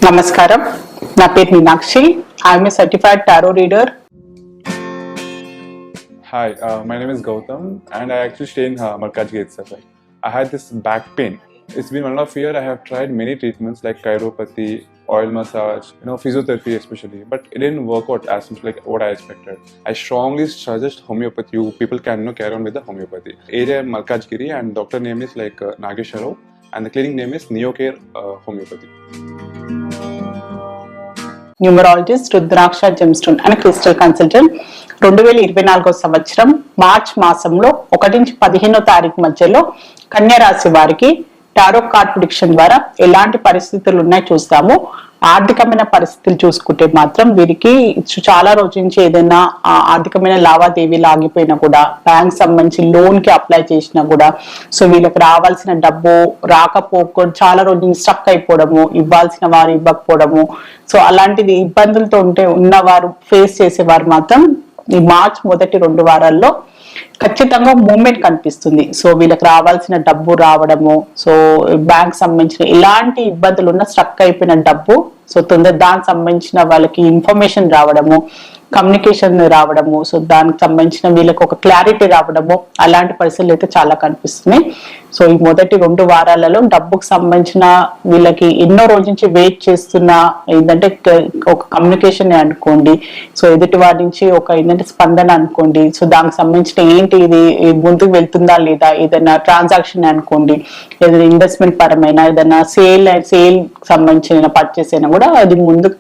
నమస్కారం. నా పేరు Meenakshi. I'm a certified tarot reader. Hi, my name is Gautam and I actually stay in Malkajgiri itself. I had this back pain. It's been 1.5 years. I have tried many treatments like chiropathy, oil massage, physiotherapy especially, but it didn't work out as much like what I expected. I strongly suggest homeopathy. You people can carry on with the homeopathy. Area Malkajgiri and doctor name is like Nagesha Rao and the clinic name is Neocare Homeopathy. Numerologist, rudraksha gemstone and crystal consultant. 2024 సంవత్సరం March మాసంలో 1 నుంచి 15వ తారీఖు మధ్యలో కన్యా రాశి వారికి tarot card prediction ద్వారా ఎలాంటి పరిస్థితులు ఉన్నాయి చూస్తాము. ఆర్థికమైన పరిస్థితులు చూసుకుంటే మాత్రం వీరికి చాలా రోజుల నుంచి ఏదైనా ఆర్థికమైన లావాదేవీలు ఆగిపోయినా కూడా, బ్యాంక్ సంబంధించి లోన్ కి అప్లై చేసినా కూడా, సో వీళ్ళకి రావాల్సిన డబ్బు రాకపోక చాలా రోజులు స్ట్రక్ అయిపోవడము, ఇవ్వాల్సిన వారు ఇవ్వకపోవడము, సో అలాంటిది ఇబ్బందులతో ఉన్నవారు ఫేస్ చేసేవారు మాత్రం ఈ మార్చ్ మొదటి 2 వారాల్లో ఖచ్చితంగా మూమెంట్ కనిపిస్తుంది. సో వీళ్ళకి రావాల్సిన డబ్బు రావడము, సో బ్యాంక్ సంబంధించిన ఎలాంటి ఇబ్బందులు ఉన్న స్ట్రక్ అయిపోయిన డబ్బు, సో దానికి సంబంధించిన వాళ్ళకి ఇన్ఫర్మేషన్ రావడము, కమ్యూనికేషన్ రావడము, సో దానికి సంబంధించిన వీళ్ళకి ఒక క్లారిటీ రావడము, అలాంటి పరిస్థితులు అయితే చాలా కనిపిస్తున్నాయి. సో ఈ మొదటి 2 వారాలలో డబ్బుకు సంబంధించిన వీళ్ళకి ఎన్నో రోజుల నుంచి వెయిట్ చేస్తున్న ఏంటంటే ఒక కమ్యూనికేషన్ అనుకోండి, సో ఎదుటి వారి నుంచి ఒక ఏంటంటే స్పందన అనుకోండి, సో దానికి సంబంధించిన ఏంటి ఇది ముందుకు వెళ్తుందా లేదా, ఏదైనా ట్రాన్సాక్షన్ అనుకోండి, ఏదైనా ఇన్వెస్ట్మెంట్ పరమైన ఏదైనా సేల్ సంబంధించిన పర్చేస్ అయినా కూడా అది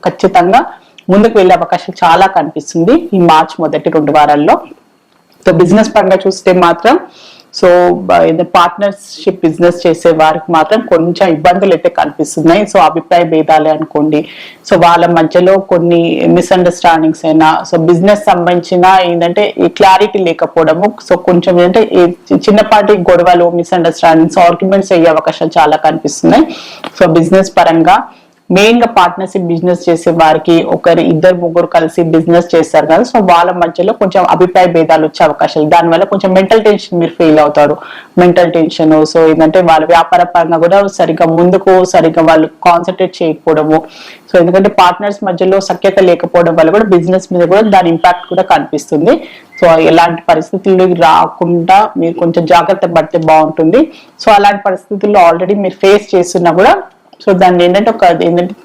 ఖచ్చితంగా ముందుకు వెళ్ళే అవకాశం చాలా కనిపిస్తుంది ఈ మార్చ్ మొదటి 2 వారాల్లో. సో బిజినెస్ పరంగా చూస్తే మాత్రం సో పార్ట్నర్షిప్ బిజినెస్ చేసే వారికి మాత్రం కొంచెం ఇబ్బందులు అయితే కనిపిస్తున్నాయి. సో అభిప్రాయ భేదాలే అనుకోండి, సో వాళ్ళ మధ్యలో కొన్ని మిస్అండర్స్టాండింగ్స్ అయినా, సో బిజినెస్ సంబంధించిన ఏంటంటే క్లారిటీ లేకపోవడము, సో కొంచెం ఏంటంటే చిన్నపాటి గొడవలు, మిస్అండర్స్టాండింగ్స్, ఆర్గ్యుమెంట్స్ అయ్యే అవకాశాలు చాలా కనిపిస్తున్నాయి. సో బిజినెస్ పరంగా మెయిన్ గా పార్ట్నర్షిప్ బిజినెస్ చేసే వారికి ఇద్దరు ముగ్గురు కలిసి బిజినెస్ చేస్తారు కదా, సో వాళ్ళ మధ్యలో కొంచెం అభిప్రాయ భేదాలు వచ్చే అవకాశాలు, దానివల్ల కొంచెం మెంటల్ టెన్షన్ మీరు ఫీల్ అవుతారు. మెంటల్ టెన్షన్, సో ఏంటంటే వాళ్ళ వ్యాపార పరంగా కూడా సరిగ్గా వాళ్ళు కాన్సన్ట్రేట్ చేయకపోవడము, సో ఎందుకంటే పార్ట్నర్స్ మధ్యలో సఖ్యత లేకపోవడం వల్ల కూడా బిజినెస్ మీద కూడా దాని ఇంపాక్ట్ కూడా కనిపిస్తుంది. సో ఎలాంటి పరిస్థితులు రాకుండా మీరు కొంచెం జాగ్రత్త పడితే బాగుంటుంది. సో అలాంటి పరిస్థితుల్లో ఆల్రెడీ మీరు ఫేస్ చేస్తున్నా కూడా సో దాన్ని ఏంటంటే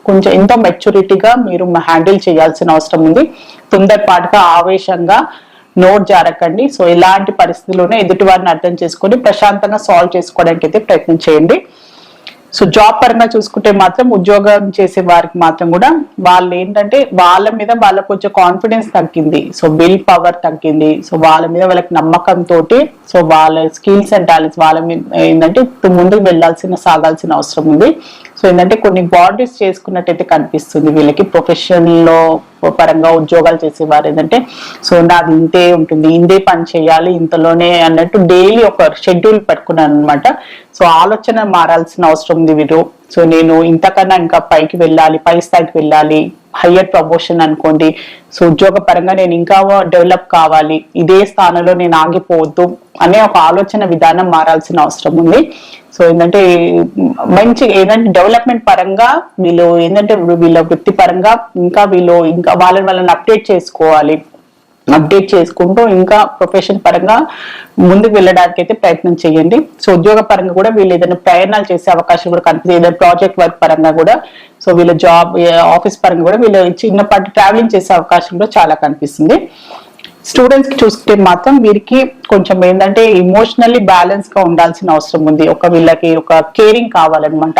కొంచెం ఎంతో మెచ్యూరిటీగా మీరు హ్యాండిల్ చేయాల్సిన అవసరం ఉంది. తొందరపాటుగా ఆవేశంగా నోట్ జారకండి. సో ఎలాంటి పరిస్థితుల్లోనే ఎదుటి వారిని అర్థం చేసుకొని ప్రశాంతంగా సాల్వ్ చేసుకోవడానికి అయితే ప్రయత్నం చేయండి. సో జాబ్ పరంగా చూసుకుంటే మాత్రం ఉద్యోగం చేసే వారికి మాత్రం కూడా వాళ్ళు ఏంటంటే వాళ్ళ మీద వాళ్ళకు కొంచెం కాన్ఫిడెన్స్ తగ్గింది, సో విల్ పవర్ తగ్గింది, సో వాళ్ళ మీద వాళ్ళకి నమ్మకంతో సో వాళ్ళ స్కిల్స్ అండ్ టాలెంట్స్ వాళ్ళ మీద ఏంటంటే ముందుకు సాగాల్సిన అవసరం ఉంది. సో ఏంటంటే కొన్ని బార్డర్స్ చేసుకున్నట్టయితే కనిపిస్తుంది వీళ్ళకి. ప్రొఫెషన్లో పరంగా ఉద్యోగాలు చేసేవారు ఏంటంటే సో నాది ఇంతే ఉంటుంది, ఇంతే పని చేయాలి, ఇంతలోనే అన్నట్టు డైలీ ఒక షెడ్యూల్ పెట్టుకున్నాను అనమాట. సో ఆలోచన మారాల్సిన అవసరం ఉంది వీరు. సో నేను ఇంతకన్నా ఇంకా పైకి వెళ్ళాలి, పై స్థాయికి వెళ్ళాలి, హయ్యర్ ప్రమోషన్ అనుకోండి, సో ఉద్యోగ పరంగా నేను ఇంకా డెవలప్ కావాలి, ఇదే స్థానంలో నేను ఆగిపోవద్దు అనే ఒక ఆలోచన విధానం మారాల్సిన అవసరం ఉంది. సో ఏంటంటే మంచి ఏంటంటే డెవలప్మెంట్ పరంగా వీళ్ళు ఏంటంటే వీళ్ళ వృత్తి పరంగా ఇంకా వాళ్ళని అప్డేట్ చేసుకోవాలి. అప్డేట్ చేసుకుంటూ ఇంకా ప్రొఫెషన్ పరంగా ముందుకు వెళ్ళడానికి అయితే ప్రయత్నం చేయండి. సో ఉద్యోగ పరంగా కూడా వీళ్ళు ఏదైనా ప్రయాణాలు చేసే అవకాశం కూడా కనిపిస్తుంది. ఏదైనా ప్రాజెక్ట్ వర్క్ పరంగా కూడా, సో వీళ్ళ జాబ్ ఆఫీస్ పరంగా కూడా వీళ్ళు చిన్నపాటి ట్రావెలింగ్ చేసే అవకాశం కూడా చాలా కనిపిస్తుంది. స్టూడెంట్స్ కి చూసుకుంటే మాత్రం వీరికి కొంచెం ఏంటంటే ఇమోషనల్లీ బ్యాలెన్స్ గా ఉండాల్సిన అవసరం ఉంది. వీళ్ళకి ఒక కేరింగ్ కావాలన్నమాట.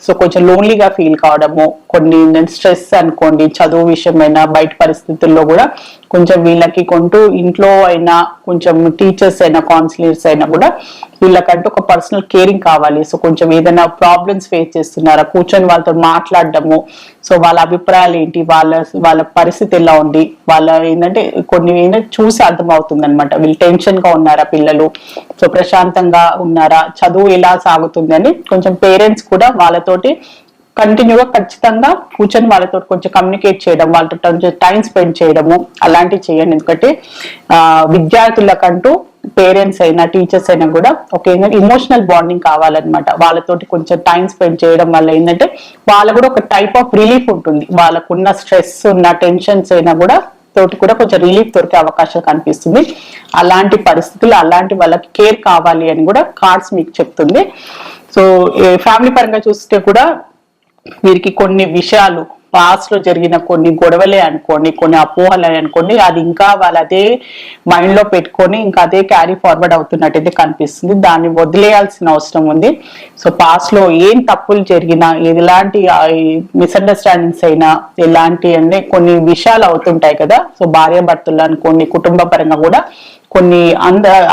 సో కొంచెం లోన్లీగా ఫీల్ కావడము, కొన్ని స్ట్రెస్ అనుకోండి, చదువు విషయమైనా బయట పరిస్థితుల్లో కూడా కొంచెం వీళ్ళకి ఇంట్లో అయినా కొంచెం టీచర్స్ అయినా కౌన్సిలర్స్ అయినా కూడా వీళ్ళకంటూ ఒక పర్సనల్ కేరింగ్ కావాలి. సో కొంచెం ఏదైనా ప్రాబ్లమ్స్ ఫేస్ చేస్తున్నారా కూర్చొని వాళ్ళతో మాట్లాడడము, సో వాళ్ళ అభిప్రాయాలు ఏంటి, వాళ్ళ పరిస్థితి ఎలా ఉంది, వాళ్ళ ఏంటంటే కొన్ని ఏంటంటే చూసి అర్థమవుతుంది అనమాట. వీళ్ళు టెన్షన్ గా ఉన్నారా పిల్లలు, సో ప్రశాంతంగా ఉన్నారా, చదువు ఎలా సాగుతుంది అని కొంచెం పేరెంట్స్ కూడా వాళ్ళతోటి కంటిన్యూగా ఖచ్చితంగా కూర్చొని వాళ్ళతో కొంచెం కమ్యూనికేట్ చేయడం, వాళ్ళతో కొంచెం టైం స్పెండ్ చేయడము అలాంటివి చేయండి. ఎందుకంటే విద్యార్థులకంటూ పేరెంట్స్ అయినా టీచర్స్ అయినా కూడా ఒక ఏంటంటే ఇమోషనల్ బాండింగ్ కావాలన్నమాట. వాళ్ళతోటి కొంచెం టైం స్పెండ్ చేయడం వల్ల ఏంటంటే వాళ్ళకు కూడా ఒక టైప్ ఆఫ్ రిలీఫ్ ఉంటుంది. వాళ్ళకున్న స్ట్రెస్ ఉన్న టెన్షన్స్ అయినా కూడా తోటి కూడా కొంచెం రిలీఫ్ దొరికే అవకాశాలు కనిపిస్తుంది. అలాంటి పరిస్థితులు అలాంటి వాళ్ళకి కేర్ కావాలి అని కూడా కార్డ్స్ మీకు చెప్తుంది. సో ఫ్యామిలీ పరంగా చూస్తే కూడా వీరికి కొన్ని విషయాలు పాస్ట్ లో జరిగిన కొన్ని గొడవలే అనుకోండి, కొన్ని అపోహలే అనుకోండి, అది ఇంకా వాళ్ళు అదే మైండ్ లో పెట్టుకొని ఇంకా అదే క్యారీ ఫార్వర్డ్ అవుతున్నట్టయితే కనిపిస్తుంది. దాన్ని వదిలేయాల్సిన అవసరం ఉంది. సో పాస్ట్ లో ఏం తప్పులు జరిగినా, ఎలాంటి మిస్అండర్స్టాండింగ్స్ అయినా, ఎలాంటి అంటే కొన్ని విషయాలు అవుతుంటాయి కదా. సో భార్యాభర్తలు అనుకోండి, కుటుంబ పరంగా కూడా కొన్ని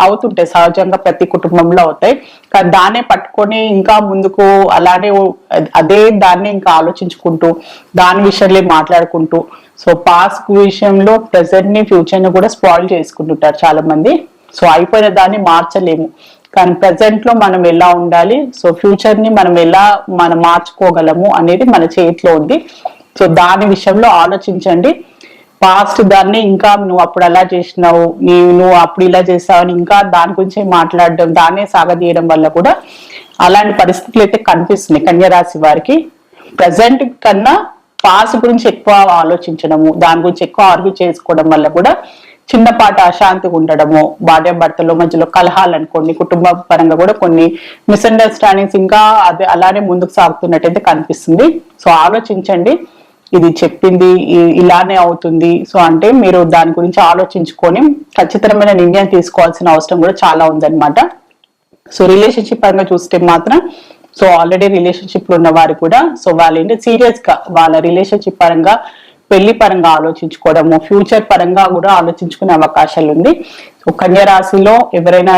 అవుతుంటాయి, సహజంగా ప్రతి కుటుంబంలో అవుతాయి. కానీ దాన్నే పట్టుకొని ఇంకా ముందుకు అలానే అదే దాన్ని ఇంకా ఆలోచించుకుంటూ దాని విషయంలో మాట్లాడుకుంటూ సో పాస్ట్ విషయంలో ప్రెసెంట్ ని ఫ్యూచర్ ని కూడా స్పాయిల్ చేసుకుంటుంటారు చాలా మంది. సో అయిపోయిన దాన్ని మార్చలేము, కానీ ప్రెసెంట్ లో మనం ఎలా ఉండాలి, సో ఫ్యూచర్ ని మనం మార్చుకోగలము అనేది మన చేతిలో ఉంది. సో దాని విషయంలో ఆలోచించండి. పాస్ట్ దాన్ని ఇంకా నువ్వు అప్పుడు అలా చేసినావు, నువ్వు అప్పుడు ఇలా చేసావు అని ఇంకా దాని గురించి మాట్లాడడం, దాన్నే సాగదీయడం వల్ల కూడా అలాంటి పరిస్థితులు అయితే కనిపిస్తున్నాయి కన్యరాశి వారికి. ప్రజెంట్ కన్నా పాస్ట్ గురించి ఎక్కువ ఆలోచించడము, దాని గురించి ఎక్కువ ఆర్గ్యూ చేసుకోవడం వల్ల కూడా చిన్నపాటి అశాంతిగా ఉండడము, భార్యాభర్తల మధ్యలో కలహాలు అనుకోండి, కుటుంబ పరంగా కూడా కొన్ని మిస్అండర్స్టాండింగ్స్ ఇంకా అదే అలానే ముందుకు సాగుతున్నట్టయితే కనిపిస్తుంది. సో ఆలోచించండి, ఇది చెప్పింది ఇలానే అవుతుంది. సో అంటే మీరు దాని గురించి ఆలోచించుకొని ఖచ్చితమైన నిర్ణయం తీసుకోవాల్సిన అవసరం కూడా చాలా ఉందన్నమాట. సో రిలేషన్షిప్ పరంగా చూస్తే మాత్రం సో ఆల్రెడీ రిలేషన్షిప్ లో ఉన్న వారు కూడా సో వాళ్ళు ఏంటి సీరియస్ గా వాళ్ళ రిలేషన్షిప్ పరంగా పెళ్లి పరంగా ఆలోచించుకోవడము, ఫ్యూచర్ పరంగా కూడా ఆలోచించుకునే అవకాశాలు ఉంది. కన్యా రాశిలో ఎవరైనా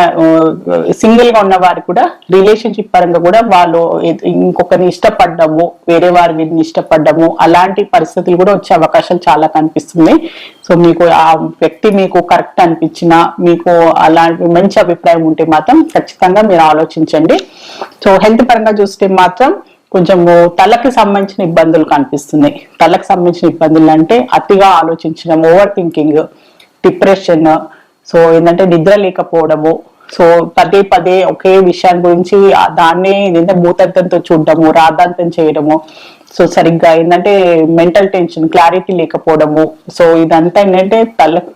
సింగిల్ గా ఉన్న వారు కూడా రిలేషన్షిప్ పరంగా కూడా వాళ్ళు ఇంకొకరిని ఇష్టపడ్డము, వేరే వారిని ఇష్టపడ్డము అలాంటి పరిస్థితులు కూడా వచ్చే అవకాశాలు చాలా కనిపిస్తుంది. సో మీకు ఆ వ్యక్తి మీకు కరెక్ట్ అనిపించినా, మీకు అలాంటి మంచి అభిప్రాయం ఉంటే మాత్రం ఖచ్చితంగా మీరు ఆలోచించండి. సో హెల్త్ పరంగా చూస్తే మాత్రం కొంచెము తలకి సంబంధించిన ఇబ్బందులు కనిపిస్తున్నాయి. తలకు సంబంధించిన ఇబ్బందులు అంటే అతిగా ఆలోచించడం, ఓవర్ థింకింగ్, డిప్రెషన్, సో ఏంటంటే నిద్ర లేకపోవడము, సో పదే పదే ఒకే విషయాన్ని గురించి దాన్నే ఏంటంటే భూతత్వంతో చూడడము, రాద్ధాంతం చేయడము, సో సరిగ్గా ఏంటంటే మెంటల్ టెన్షన్, క్లారిటీ లేకపోవడము, సో ఇదంతా ఏంటంటే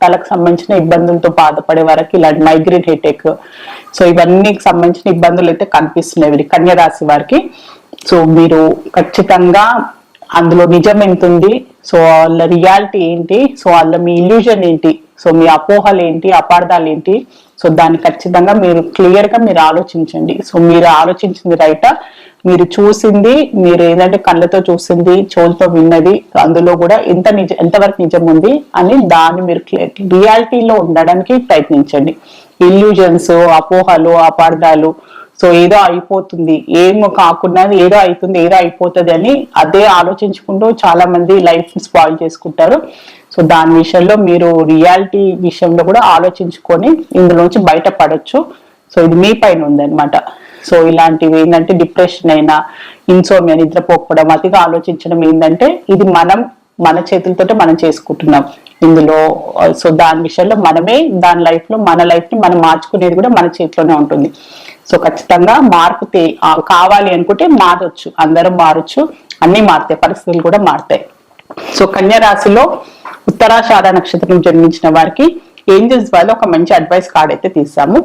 తలకు సంబంధించిన ఇబ్బందులతో బాధపడే వరకు ఇలాంటి మైగ్రేన్ హెడేక్, సో ఇవన్నీ సంబంధించిన ఇబ్బందులు అయితే కనిపిస్తున్నాయి కన్యా రాశి వారికి. సో మీరు ఖచ్చితంగా అందులో నిజం ఎంత ఉంది, సో వాళ్ళ రియాలిటీ ఏంటి, సో వాళ్ళ మీ ఇల్యూజన్ ఏంటి, సో మీ అపోహలు ఏంటి, అపార్థాలు ఏంటి, సో దాన్ని ఖచ్చితంగా మీరు క్లియర్ గా మీరు ఆలోచించండి. సో మీరు ఆలోచించింది రైటా, మీరు చూసింది, మీరు ఏదంటే కళ్ళతో చూసింది, చెవులతో విన్నది, అందులో కూడా ఎంతవరకు నిజం ఉంది అని దాన్ని మీరు రియాలిటీలో ఉండడానికి ప్రయత్నించండి. ఇల్యూజన్స్, అపోహలు, అపార్థాలు, సో ఏదో అయిపోతుంది, ఏమో కాకుండా ఏదో అవుతుంది, ఏదో అయిపోతుంది అని అదే ఆలోచించుకుంటూ చాలా మంది లైఫ్ స్పాయిల్ చేసుకుంటారు. సో దాని విషయంలో మీరు రియాలిటీ విషయంలో కూడా ఆలోచించుకొని ఇందులోంచి బయటపడొచ్చు. సో ఇది మీ పైన ఉందన్నమాట. సో ఇలాంటివి ఏంటంటే డిప్రెషన్ అయినా, ఇన్సోమియా, నిద్రపోకపోవడం, అతిగా ఆలోచించడం ఏంటంటే ఇది మన చేతులతో మనం చేసుకుంటున్నాం ఇందులో. సో దాని విషయంలో మనమే దాని లైఫ్ లో మన లైఫ్ ని మనం మార్చుకునేది కూడా మన చేతిలోనే ఉంటుంది. సో ఖచ్చితంగా మార్పు కావాలి అనుకుంటే మారొచ్చు, అందరం మారొచ్చు, అన్ని మారుతాయి, పరిస్థితులు కూడా మారుతాయి. సో కన్యా రాశిలో ఉత్తరాషాఢ నక్షత్రం జన్మించిన వారికి ఏంజల్స్ వాళ్ళు ఒక మంచి అడ్వైస్ కార్డ్ అయితే తీసాము.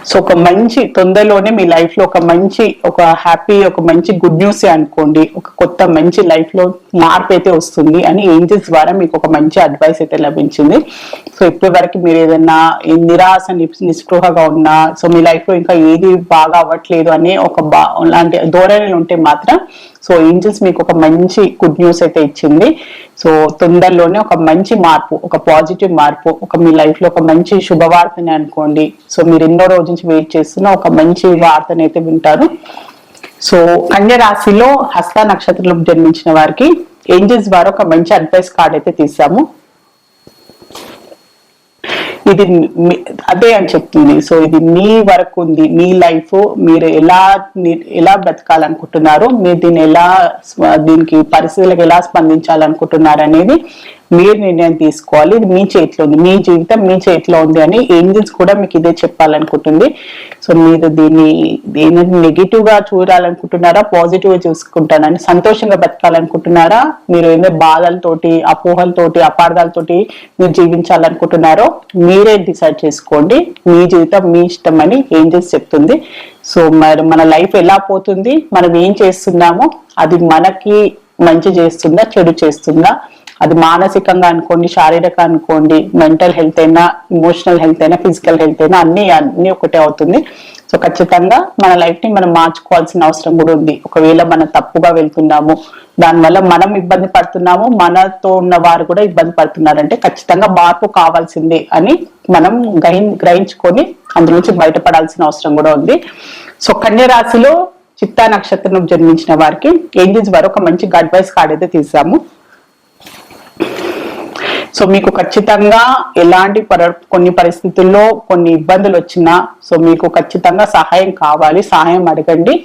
సో ఒక మంచి తొందరలోనే మీ లైఫ్ లో ఒక హ్యాపీ, ఒక మంచి గుడ్ న్యూస్ అనుకోండి, ఒక కొత్త మంచి లైఫ్ లో మార్పు అయితే వస్తుంది అని ఏంజల్స్ ద్వారా మీకు ఒక మంచి అడ్వైస్ అయితే లభించింది. సో ఇప్పటి వరకు మీరు ఏదైనా నిరాశ, నిస్పృహగా ఉన్నా, సో మీ లైఫ్ లో ఇంకా ఏది బాగా అవ్వట్లేదు అని అలాంటి ధోరణిలు ఉంటే మాత్రం సో ఏంజల్స్ మీకు ఒక మంచి గుడ్ న్యూస్ అయితే ఇచ్చింది. సో తొందరలోనే ఒక మంచి మార్పు, ఒక పాజిటివ్ మార్పు, మీ లైఫ్ లో ఒక మంచి శుభవార్తని అనుకోండి. సో మీరు ఎన్నో రోజు నుంచి వెయిట్ చేస్తున్న ఒక మంచి వార్తని అయితే వింటారు. సో కన్యా రాశిలో హస్త నక్షత్రంలో జన్మించిన వారికి ఏంజల్స్ ద్వారా ఒక మంచి అడ్వైస్ కార్డ్ అయితే తీసాము. ఇది అదే అని చెప్తుంది. సో ఇది మీ వరకు ఉంది, మీ లైఫ్, మీరు ఎలా బ్రతకాలనుకుంటున్నారు, మీరు దీనికి పరిస్థితులకు ఎలా స్పందించాలనుకుంటున్నారు అనేది మీరు నిర్ణయం తీసుకోవాలి. ఇది మీ చేతిలో ఉంది, మీ జీవితం మీ చేతిలో ఉంది అని ఏంజల్స్ కూడా మీకు ఇదే చెప్పాలనుకుంటుంది. సో మీరు దీన్ని నెగిటివ్ గా చూడాలనుకుంటున్నారా, పాజిటివ్ గా చూసుకుంటానని, సంతోషంగా బతకాలనుకుంటున్నారా, మీరు ఏదో బాధలతోటి, అపోహలతోటి, అపార్థాలతోటి మీరు జీవించాలనుకుంటున్నారో మీరే డిసైడ్ చేసుకోండి. మీ జీవితం మీ ఇష్టం అని ఏంజల్స్ చెప్తుంది. సో మరి మన లైఫ్ ఎలా పోతుంది, మనం ఏం చేస్తున్నామో అది మనకి మంచి చేస్తుందా చెడు చేస్తుందా, అది మానసికంగా అనుకోండి, శారీరక అనుకోండి, మెంటల్ హెల్త్ అయినా, ఇమోషనల్ హెల్త్ అయినా, ఫిజికల్ హెల్త్ అయినా అన్ని ఒకటే అవుతుంది. సో ఖచ్చితంగా మన లైఫ్ ని మనం మార్చుకోవాల్సిన అవసరం కూడా ఉంది. ఒకవేళ మనం తప్పుగా వెళ్తున్నాము, దానివల్ల మనం ఇబ్బంది పడుతున్నాము, మనతో ఉన్న వారు కూడా ఇబ్బంది పడుతున్నారంటే ఖచ్చితంగా మార్పు కావాల్సిందే అని మనం గ్రహించుకొని అందులోంచి బయటపడాల్సిన అవసరం కూడా ఉంది. సో కన్య రాశిలో చిత్తా నక్షత్రం జన్మించిన వారికి ఏంజల్స్ వారు ఒక మంచి అడ్వైస్ కార్డ్ అయితే తీసాము. సో మీకు ఖచ్చితంగా ఎలాంటి కొన్ని పరిస్థితుల్లో కొన్ని ఇబ్బందులు వచ్చినా, సో మీకు ఖచ్చితంగా సహాయం కావాలి, సహాయం అడగండి.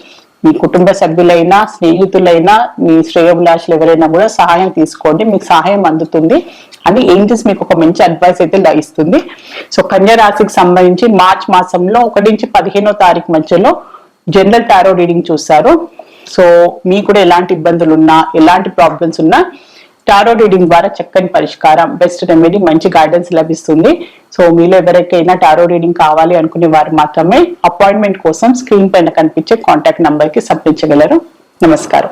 మీ కుటుంబ సభ్యులైనా, స్నేహితులైనా, మీ శ్రేయోభిలాషులు ఎవరైనా కూడా సహాయం తీసుకోండి, మీకు సహాయం అందుతుంది అని ఏంజల్స్ మీకు ఒక మంచి అడ్వైస్ అయితే ఇస్తుంది. సో కన్యా రాశికి సంబంధించి మార్చ్ మాసంలో 1 నుంచి 15వ తారీఖు మధ్యలో జనరల్ టారో రీడింగ్ చూస్తారు. సో మీకు కూడా ఎలాంటి ఇబ్బందులు ఉన్నా, ఎలాంటి ప్రాబ్లమ్స్ ఉన్నా టారో రీడింగ్ ద్వారా చక్కని పరిష్కారం, బెస్ట్ రెమెడీ, మంచి గైడెన్స్ లభిస్తుంది. సో మీలో ఎవరికైనా టారో రీడింగ్ కావాలి అనుకునే వారు మాత్రమే అపాయింట్మెంట్ కోసం స్క్రీన్ పైన కనిపించే కాంటాక్ట్ నంబర్ కి సంప్రదించగలరు. నమస్కారం.